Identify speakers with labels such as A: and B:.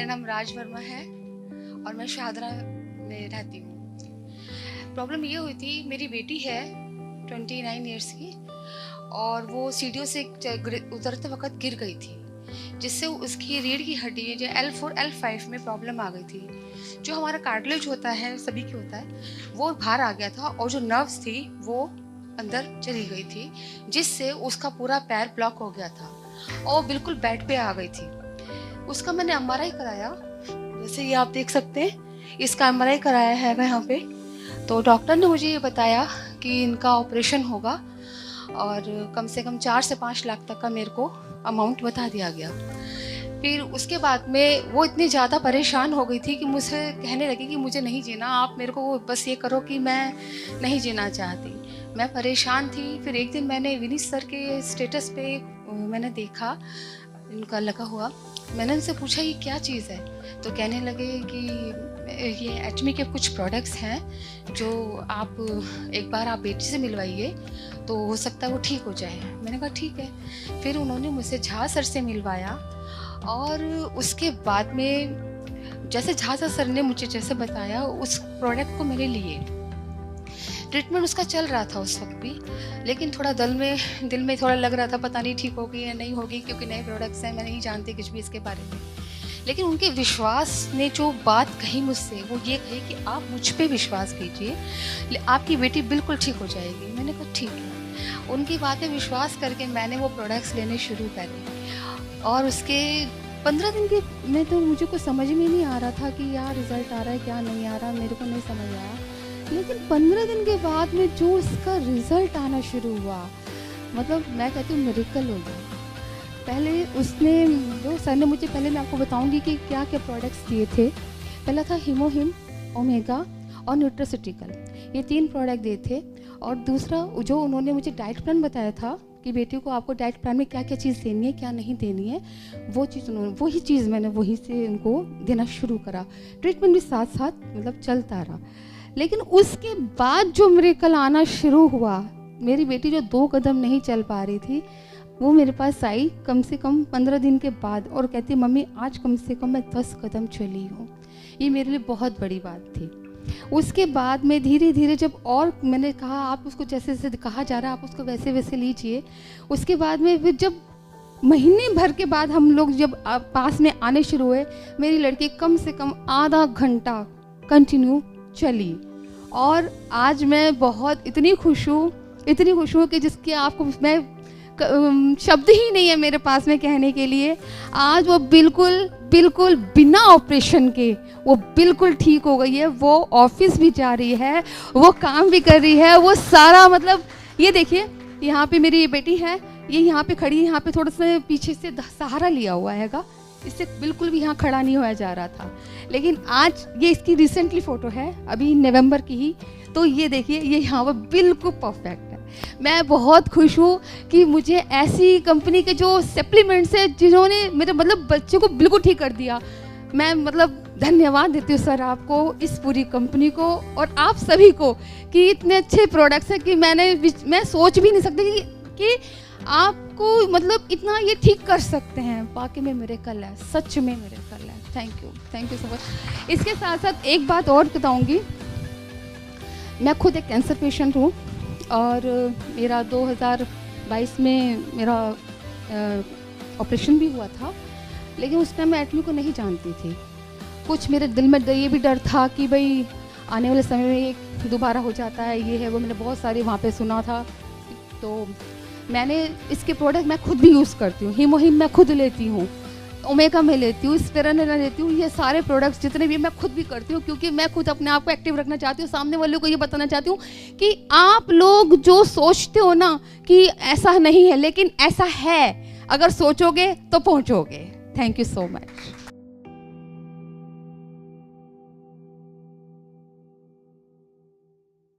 A: मेरा नाम राज वर्मा है और मैं शाहदरा में रहती हूँ। प्रॉब्लम ये हुई थी, मेरी बेटी है 29 इयर्स की और वो सीढ़ियों से उतरते वक्त गिर गई थी, जिससे उसकी रीढ़ की हड्डी जो L4 L5 में प्रॉब्लम आ गई थी। जो हमारा कार्टिलेज होता है, सभी की होता है, वो बाहर आ गया था और जो नर्व्स थी वो अंदर चली गई थी, जिससे उसका पूरा पैर ब्लॉक हो गया था और बिल्कुल बेड पे आ गई थी। उसका मैंने MRI कराया, जैसे ये आप देख सकते हैं, इसका MRI कराया है यहाँ पे। तो डॉक्टर ने मुझे ये बताया कि इनका ऑपरेशन होगा और कम से कम 4 से 5 लाख तक का मेरे को अमाउंट बता दिया गया। फिर उसके बाद में वो इतनी ज़्यादा परेशान हो गई थी कि मुझसे कहने लगी कि मुझे नहीं जीना, आप मेरे को बस ये करो कि मैं नहीं जीना चाहती। मैं परेशान थी। फिर एक दिन मैंने विनीत सर के स्टेटस पे मैंने देखा इनका लगा हुआ। मैंने उनसे पूछा ये क्या चीज़ है, तो कहने लगे कि ये एटमी के कुछ प्रोडक्ट्स हैं जो आप एक बार आप बेटी से मिलवाइए तो हो सकता है वो ठीक हो जाए। मैंने कहा ठीक है। फिर उन्होंने मुझसे झा सर से मिलवाया और उसके बाद में जैसे झा सर ने मुझे जैसे बताया उस प्रोडक्ट को मेरे लिए ट्रीटमेंट उसका चल रहा था उस वक्त भी, लेकिन थोड़ा दिल में थोड़ा लग रहा था पता नहीं ठीक होगी या नहीं होगी, क्योंकि नए प्रोडक्ट्स हैं, मैं नहीं जानती कुछ भी इसके बारे में। लेकिन उनके विश्वास ने जो बात कही मुझसे वो ये कही कि आप मुझ पे विश्वास कीजिए, आपकी बेटी बिल्कुल ठीक हो जाएगी। मैंने कहा ठीक है। उनकी बातें विश्वास करके मैंने वो प्रोडक्ट्स लेने शुरू करे और उसके 15 दिन के में तो मुझे कुछ समझ में नहीं आ रहा था कि यार रिज़ल्ट आ रहा है क्या नहीं आ रहा, मेरे को नहीं समझ आया। लेकिन 15 दिन के बाद में जो इसका रिज़ल्ट आना शुरू हुआ, मतलब मैं कहती हूँ मिरेकल हो गया। पहले उसने जो सर ने मुझे, पहले मैं आपको बताऊंगी कि क्या क्या प्रोडक्ट्स दिए थे। पहला था हीमोहिम, ओमेगा और न्यूट्रास्यूटिकल, ये 3 प्रोडक्ट दिए थे। और दूसरा जो उन्होंने मुझे डाइट प्लान बताया था कि बेटी को आपको डाइट प्लान में क्या क्या चीज़ देनी है क्या नहीं देनी है, वो चीज़ उन्होंने, वही चीज़ मैंने वहीं से उनको देना शुरू करा। ट्रीटमेंट भी साथ साथ मतलब चलता रहा। लेकिन उसके बाद जो मिरेकल आना शुरू हुआ, मेरी बेटी जो 2 कदम नहीं चल पा रही थी वो मेरे पास आई कम से कम 15 दिन के बाद और कहती मम्मी आज कम से कम मैं 10 कदम चली हूँ। ये मेरे लिए बहुत बड़ी बात थी। उसके बाद में धीरे धीरे जब और मैंने कहा आप उसको जैसे जैसे कहा जा रहा है आप उसको वैसे वैसे लीजिए। उसके बाद में फिर जब महीने भर के बाद हम लोग जब पास में आने शुरू हुए, मेरी लड़की कम से कम आधा घंटा कंटिन्यू चली और आज मैं बहुत इतनी खुश हूँ कि जिसके आपको मैं शब्द ही नहीं है मेरे पास में कहने के लिए। आज वो बिल्कुल बिना ऑपरेशन के वो बिल्कुल ठीक हो गई है। वो ऑफिस भी जा रही है, वो काम भी कर रही है, वो सारा मतलब ये देखिए यहाँ पे मेरी बेटी है, ये यहाँ पे खड़ी है, यहाँ पे थोड़ा सा पीछे से सहारा लिया हुआ हैगा, इससे बिल्कुल भी यहाँ खड़ा नहीं होया जा रहा था। लेकिन आज ये इसकी रिसेंटली फ़ोटो है अभी नवंबर की ही, तो ये देखिए ये यहाँ पर बिल्कुल परफेक्ट है। मैं बहुत खुश हूँ कि मुझे ऐसी कंपनी के जो सप्लीमेंट्स है जिन्होंने मेरे मतलब बच्चे को बिल्कुल ठीक कर दिया। मैं मतलब धन्यवाद देती हूँ सर आपको, इस पूरी कंपनी को और आप सभी को कि इतने अच्छे प्रोडक्ट्स हैं कि मैं सोच भी नहीं सकती कि आपको मतलब इतना ये ठीक कर सकते हैं। वाकई में मिरेकल है, सच में मिरेकल है। Thank you so much. इसके साथ साथ एक बात और बताऊंगी, मैं खुद एक कैंसर पेशेंट हूँ और मेरा 2022 में मेरा ऑपरेशन भी हुआ था। लेकिन उस टाइम मैं एटमी को नहीं जानती थी। कुछ मेरे दिल में ये भी डर था कि भाई आने वाले समय में ये दोबारा हो जाता है, ये है वो, मैंने बहुत सारे वहाँ पे सुना था। तो मैंने इसके प्रोडक्ट मैं खुद भी यूज़ करती हूँ। हीमोहिम मैं खुद लेती हूँ, ओमेगा में लेती हूँ, स्पिरुलिना लेती हूँ। ये सारे प्रोडक्ट्स जितने भी मैं खुद भी करती हूँ, क्योंकि मैं खुद अपने आप को एक्टिव रखना चाहती हूँ। सामने वालों को ये बताना चाहती हूँ कि आप लोग जो सोचते हो ना कि ऐसा नहीं है, लेकिन ऐसा है, अगर सोचोगे तो पहुँचोगे। Thank you so much.